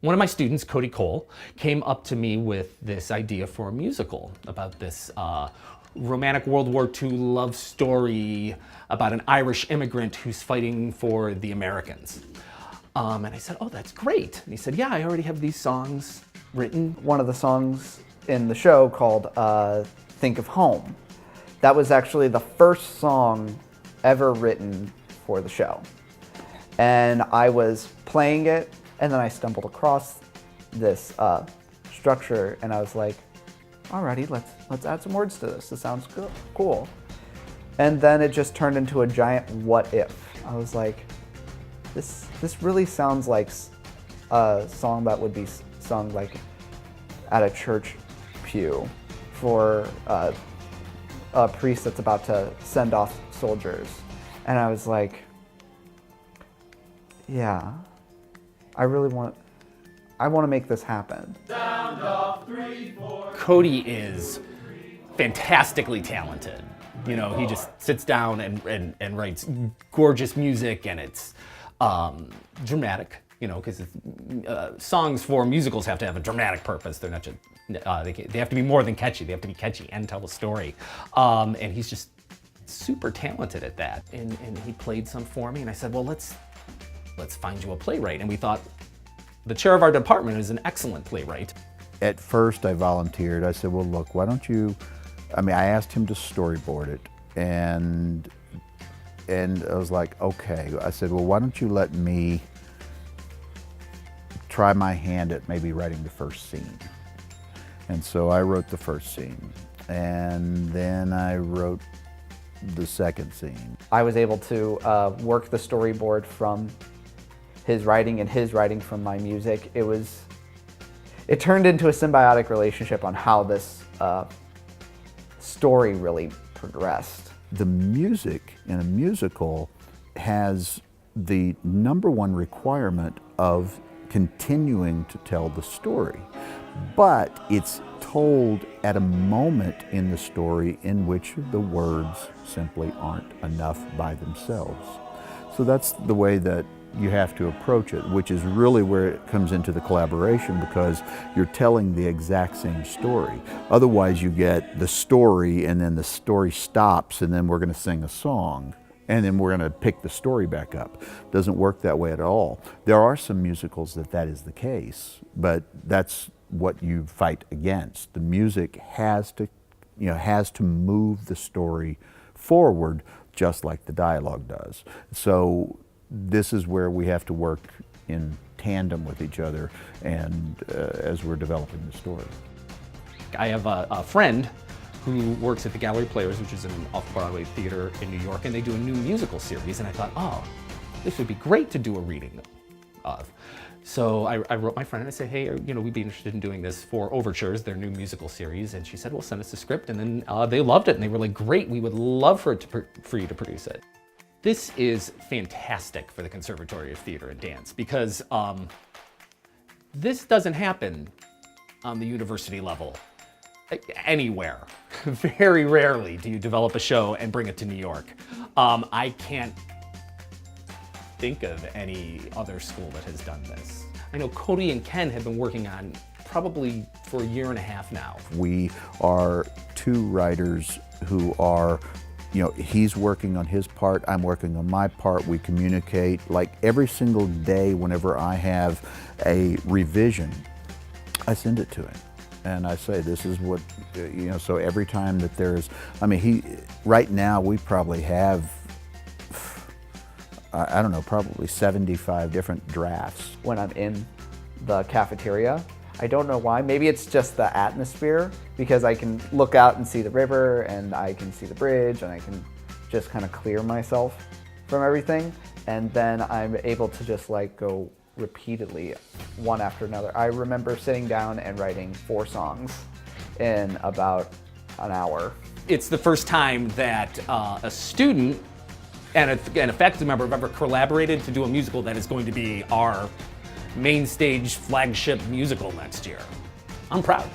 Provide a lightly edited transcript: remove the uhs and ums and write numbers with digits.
One of my students, Cody Cole, came up to me with this idea for a musical about this romantic World War II love story about an Irish immigrant who's fighting for the Americans. And I said, oh, that's great. And he said, yeah, I already have these songs written. One of the songs in the show called Think of Home. That was actually the first song ever written for the show. And I was playing it, and then I stumbled across this structure, and I was like, alrighty, let's add some words to this. This sounds cool. And then it just turned into a giant what if. I was like, this really sounds like a song that would be sung like at a church pew for a priest that's about to send off soldiers. And I was like, yeah, I want to make this happen. Sound off 3, 4. Cody is fantastically talented. You know, he just sits down and writes gorgeous music, and it's dramatic, you know, because songs for musicals have to have a dramatic purpose. They're not just, they have to be more than catchy. They have to be catchy and tell a story. And he's just super talented at that. And he played some for me, and I said, well, let's find you a playwright. And we thought, the chair of our department is an excellent playwright. At first I volunteered. I said, well, look, why don't you, I asked him to storyboard it, and I was like, okay. I said, well, why don't you let me try my hand at maybe writing the first scene. And so I wrote the first scene, and then I wrote the second scene. I was able to work the storyboard from his writing and his writing from my music. It turned into a symbiotic relationship on how this story really progressed. The music in a musical has the #1 requirement of continuing to tell the story, but it's told at a moment in the story in which the words simply aren't enough by themselves. So that's the way that you have to approach it, which is really where it comes into the collaboration, because you're telling the exact same story. Otherwise you get the story and then the story stops and then we're going to sing a song and then we're going to pick the story back up. Doesn't work that way at all. There are some musicals that is the case, but that's what you fight against. The music has to move the story forward just like the dialogue does. So this is where we have to work in tandem with each other and as we're developing the story. I have a friend who works at the Gallery Players, which is an off-Broadway theater in New York, and they do a new musical series, and I thought, oh, this would be great to do a reading of. So I wrote my friend and I said, hey, we'd be interested in doing this for Overtures, their new musical series, and she said, well, send us a script, and then they loved it, and they were like, great, we would love for you to produce it. This is fantastic for the Conservatory of Theater and Dance because this doesn't happen on the university level anywhere. Very rarely do you develop a show and bring it to New York. I can't think of any other school that has done this. I know Cody and Ken have been working on probably for 1.5 years now. We are 2 writers who are, he's working on his part, I'm working on my part, we communicate. Like every single day whenever I have a revision, I send it to him. And I say, this is what, so every time that there's, right now we probably have, I don't know, probably 75 different drafts. When I'm in the cafeteria, I don't know why, maybe it's just the atmosphere, because I can look out and see the river and I can see the bridge and I can just kind of clear myself from everything. And then I'm able to just go repeatedly, one after another. I remember sitting down and writing 4 songs in about an hour. It's the first time that a student and a faculty member have ever collaborated to do a musical that is going to be our main stage flagship musical next year. I'm proud.